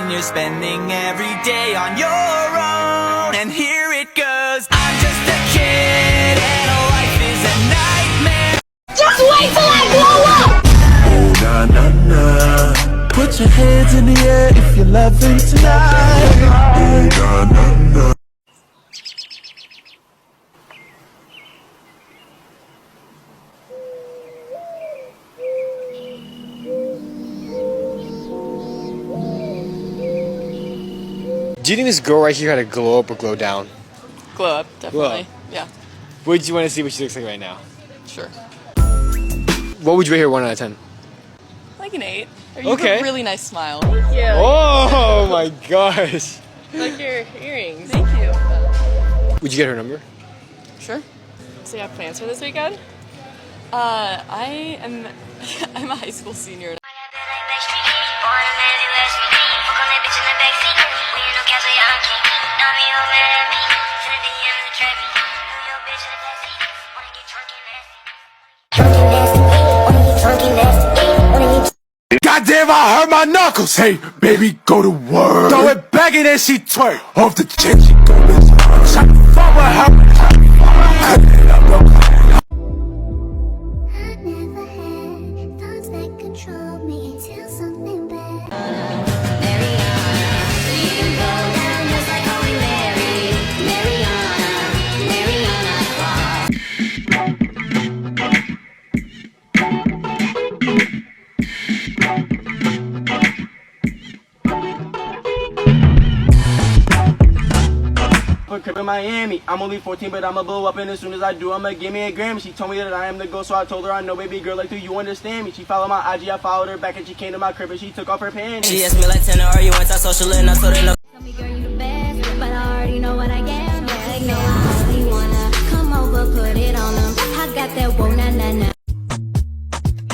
when you're spending every day on your own. And here it goes, I'm just a kid and life is a nightmare. Just wait till I blow up! Oh na na na, put your hands in the air if you're loving tonight. Oh na na na. Do you think this girl right here had a glow up or glow down? Glow up, definitely. Glow up. Yeah. Would you want to see what she looks like right now? Sure. What would you rate her 1 out of 10? Like an 8. You have a really nice smile. Yeah. Oh my gosh. Like your earrings. Thank you. Would you get her number? Sure. So you have plans for this weekend? I'm a high school senior. Goddamn, I hurt my knuckles. Hey, baby, go to work. Throw it back and then she twerk. Off the chin, she go to shot the fuck with her. Cut it up, no cut it up. I never had thoughts that control me until something bad. Mariana, we can go down just like Holy Mary. Mariana Cross. Crib in Miami. I'm only 14, but I'ma blow up, and as soon as I do, I'ma give me a Grammy. She told me that I am the ghost, so I told her I know, baby girl, like, do you understand me? She followed my IG, I followed her back, and she came to my crib, and she took off her panties. She asked me like 10 are you went to social and I told her no. Tell me, girl, you the best, but I already know what I get. Like, no, I only wanna come over, put it on them. I got that whoa, na na na.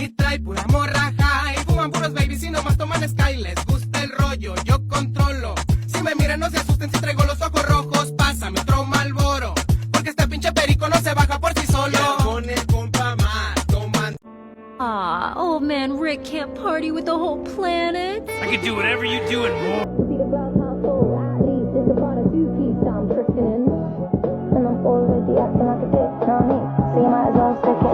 Y trae pura morra high, fuman puros babies y nomás toman Sky. Les gusta el rollo, yo controlo. Si me miran no se asusten si traigo los ojos rojos. Pásame otro Malboro, porque este pinche perico no se baja por sí solo. Con el compa más, toman. Aw, old man Rick can't party with the whole planet. I can do whatever you do and more. See the glass half full, at least it's about a two-piece I'm tricking in. And I'm already acting like a dick, know what I mean? So you might as well stick it.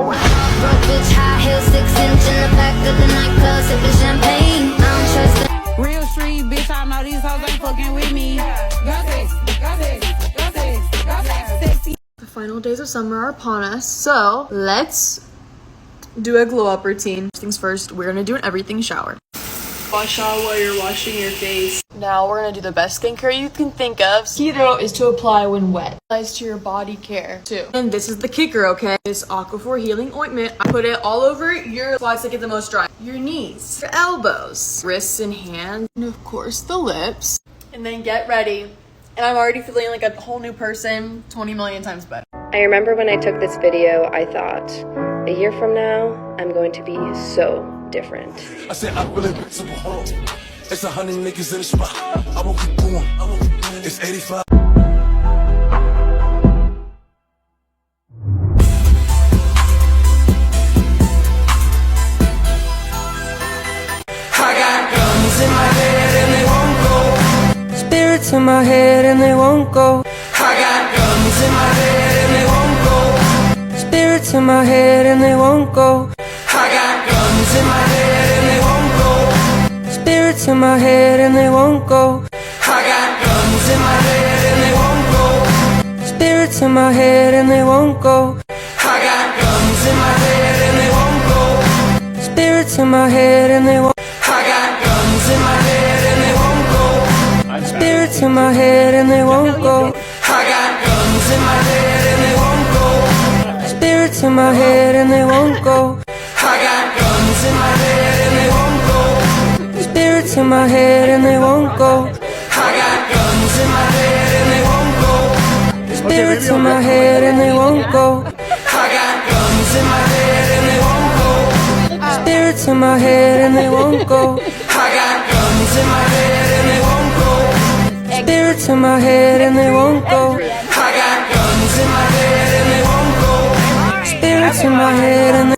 Broke bitch, high heels, 6 inch in the back of the nightclub, sipping champagne. I don't trust them. Real street, bitch, I know these hoes ain't fucking with me. Sexy. The final days of summer are upon us, so let's do a glow up routine. First things first, we're gonna do an everything shower. Wash out while you're washing your face. Now we're gonna do the best skincare you can think of. Key though is to apply when wet. Applies to your body care too. And this is the kicker, okay? This Aquaphor Healing Ointment. I put it all over your spots that get the most dry. Your knees, your elbows, wrists and hands, and of course the lips. And then get ready. And I'm already feeling like a whole new person, 20 million times better. I remember when I took this video, I thought, a year from now, I'm going to be so different. I said I'm really invincible. Hold on. It's 100 niggas in the spot. I won't keep going. It's 85. I got guns in my head and they won't go. Spirits in my head and they won't go. I got guns in my head and they won't go. Spirits in my head and they won't go. I got guns in my head and they won't go. Spirits in my head and they won't go. I got guns in my head and they won't go. Spirits in my head and they won't go. I got guns in my head and they won't go. Spirits in my head and they won't. I got guns in my head and they won't go. Spirits in my head and they won't go. I got guns in my head and they won't go. Spirits in my head and they won't go. I got guns in my head and they won't go. Spirits in my head and they won't go. I got guns in my head and they won't go. Spirits in my head and they won't go. I got guns in my head and they won't go. Spirits in my head and they won't go. I got guns in my head and they won't go. Spirits in my head and they won't go. I got guns in my head and they won't go. Spirits in my head and they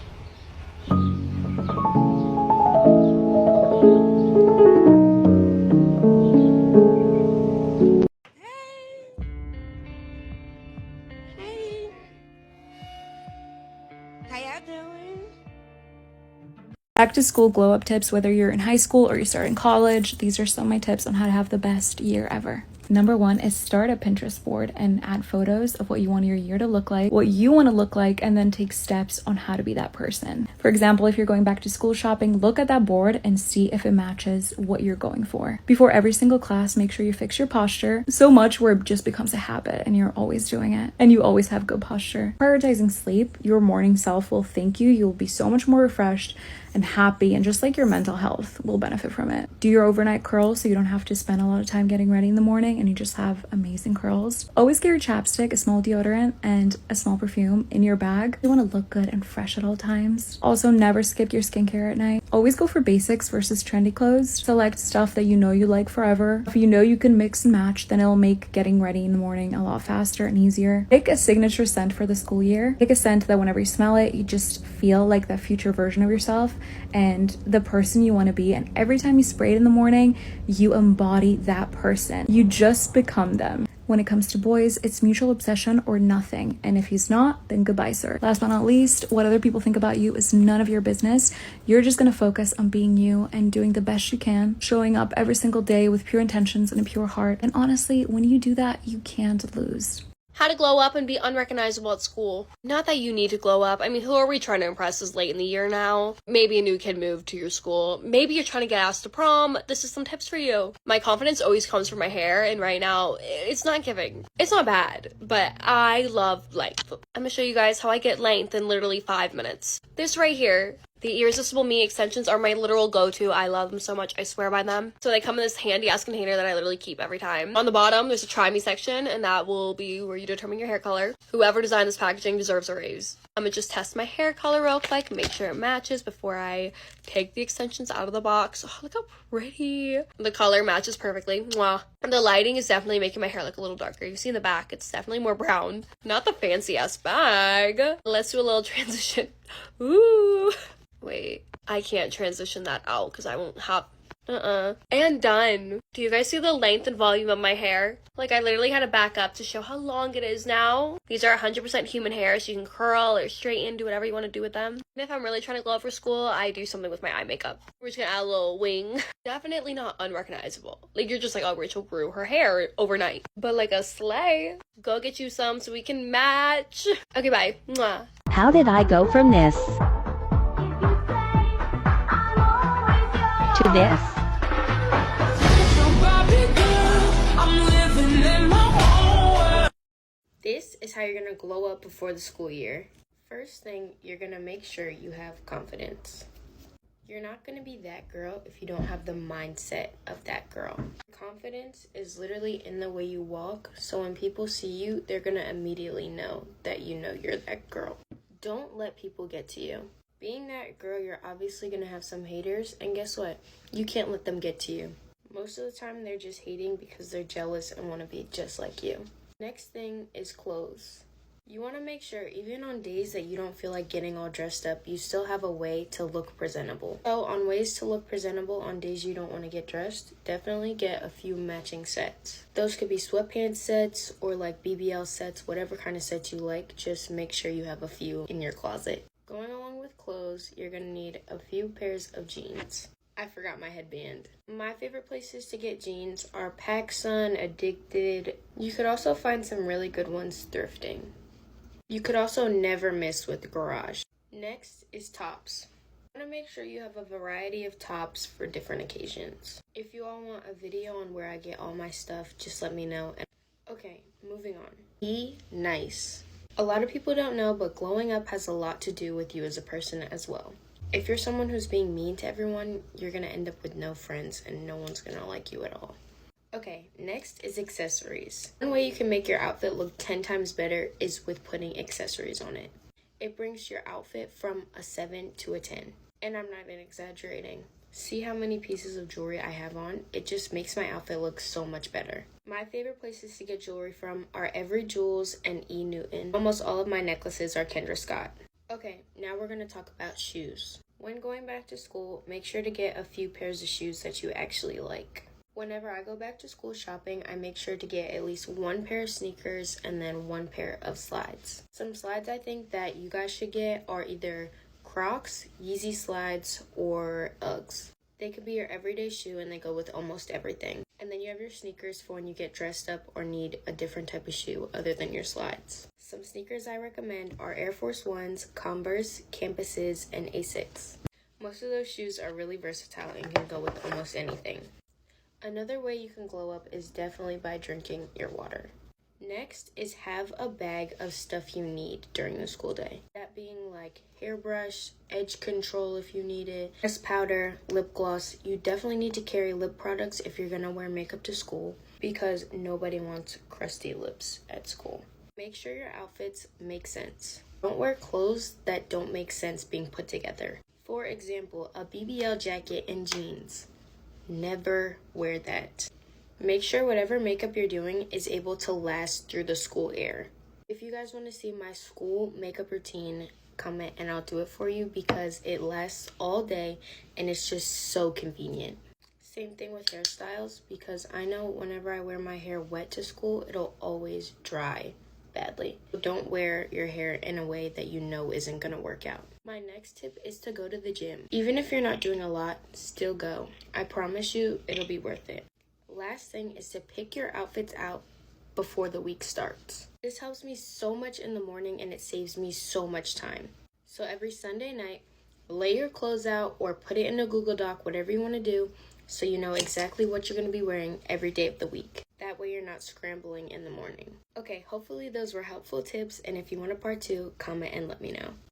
Back to school glow up tips, whether you're in high school or you're starting college, these are some of my tips on how to have the best year ever. Number one is start a Pinterest board and add photos of what you want your year to look like, what you want to look like, and then take steps on how to be that person. For example, if you're going back to school shopping, look at that board and see if it matches what you're going for. Before every single class, make sure you fix your posture so much where it just becomes a habit and you're always doing it and you always have good posture. Prioritizing sleep, your morning self will thank you. You'll be so much more refreshed and happy, and just like your mental health will benefit from it. Do your overnight curls so you don't have to spend a lot of time getting ready in the morning and you just have amazing curls. Always carry chapstick, a small deodorant, and a small perfume in your bag. You want to look good and fresh at all times. Also, never skip your skincare at night. Always go for basics versus trendy clothes. Select stuff that you know you like forever. If you know you can mix and match, then it'll make getting ready in the morning a lot faster and easier. Pick a signature scent for the school year. Pick a scent that whenever you smell it, you just feel like that future version of yourself and the person you want to be, and every time you spray it in the morning, you embody that person. You just become them. When it comes to boys, it's mutual obsession or nothing, and if he's not, then goodbye, sir. Last but not least, what other people think about you is none of your business. You're just gonna focus on being you and doing the best you can, showing up every single day with pure intentions and a pure heart, and honestly, when you do that, you can't lose. How to glow up and be unrecognizable at school. Not that you need to glow up. I mean, who are we trying to impress this late in the year now? Maybe a new kid moved to your school. Maybe you're trying to get asked to prom. This is some tips for you. My confidence always comes from my hair, and right now, it's not giving. It's not bad, but I love length. I'm gonna show you guys how I get length in literally 5 minutes. This right here. The Irresistible Me extensions are my literal go-to. I love them so much. I swear by them. So they come in this handy-ass container that I literally keep every time. On the bottom, there's a try me section, and that will be where you determine your hair color. Whoever designed this packaging deserves a raise. I'm gonna just test my hair color real quick, make sure it matches before I take the extensions out of the box. Oh, look how pretty. The color matches perfectly. Mwah. And the lighting is definitely making my hair look a little darker. You see in the back, it's definitely more brown. Not the fancy-ass bag. Let's do a little transition. Ooh. Wait, I can't transition that out because I won't have... And done. Do you guys see the length and volume of my hair? Like, I literally had to back up to show how long it is now. These are 100% human hair, so you can curl or straighten, do whatever you want to do with them. And if I'm really trying to glow up for school, I do something with my eye makeup. We're just gonna add a little wing. Definitely not unrecognizable. Like, you're just like, oh, Rachel grew her hair overnight. But like a sleigh. Go get you some so we can match. Okay, bye. Mwah. How did I go from this to this? This is how you're gonna glow up before the school year. First thing, you're gonna make sure you have confidence. You're not gonna be that girl if you don't have the mindset of that girl. Confidence is literally in the way you walk, so when people see you, they're gonna immediately know that you know you're that girl. Don't let people get to you. Being that girl, you're obviously gonna have some haters, and guess what? You can't let them get to you. Most of the time, they're just hating because they're jealous and want to be just like you. Next thing is clothes. You want to make sure, even on days that you don't feel like getting all dressed up, you still have a way to look presentable. So on ways to look presentable on days you don't want to get dressed, definitely get a few matching sets. Those could be sweatpants sets or like BBL sets, whatever kind of sets you like. Just make sure you have a few in your closet. Going along with clothes, you're going to need a few pairs of jeans. I forgot my headband. My favorite places to get jeans are PacSun, Addicted. You could also find some really good ones thrifting. You could also never miss with Garage. Next is tops. You want to make sure you have a variety of tops for different occasions. If you all want a video on where I get all my stuff, just let me know. Okay, moving on. Be nice. A lot of people don't know, but glowing up has a lot to do with you as a person as well. If you're someone who's being mean to everyone, you're going to end up with no friends and no one's going to like you at all. Okay, next is accessories. One way you can make your outfit look 10 times better is with putting accessories on it. It brings your outfit from a 7 to a 10. And I'm not even exaggerating. See how many pieces of jewelry I have on? It just makes my outfit look so much better. My favorite places to get jewelry from are Every Jewels and E. Newton. Almost all of my necklaces are Kendra Scott. Okay, now we're going to talk about shoes. When going back to school, make sure to get a few pairs of shoes that you actually like. Whenever I go back to school shopping, I make sure to get at least one pair of sneakers and then one pair of slides. Some slides I think that you guys should get are either Crocs, Yeezy slides, or Uggs. They could be your everyday shoe and they go with almost everything. And then you have your sneakers for when you get dressed up or need a different type of shoe other than your slides. Some sneakers I recommend are Air Force Ones, Converse, Campuses, and Asics. Most of those shoes are really versatile and can go with almost anything. Another way you can glow up is definitely by drinking your water. Next is have a bag of stuff you need during the school day. That being like hairbrush, edge control if you need it, pressed powder, lip gloss. You definitely need to carry lip products if you're gonna wear makeup to school because nobody wants crusty lips at school. Make sure your outfits make sense. Don't wear clothes that don't make sense being put together. For example, a BBL jacket and jeans. Never wear that. Make sure whatever makeup you're doing is able to last through the school air. If you guys want to see my school makeup routine, comment and I'll do it for you because it lasts all day and it's just so convenient. Same thing with hairstyles because I know whenever I wear my hair wet to school, it'll always dry badly. Don't wear your hair in a way that you know isn't going to work out. My next tip is to go to the gym. Even if you're not doing a lot, still go. I promise you it'll be worth it. Last thing is to pick your outfits out before the week starts. This helps me so much in the morning and it saves me so much time. So every Sunday night, lay your clothes out or put it in a Google Doc, whatever you want to do, so you know exactly what you're going to be wearing every day of the week. That way you're not scrambling in the morning. Okay, hopefully those were helpful tips, and if you want a part 2, comment and let me know.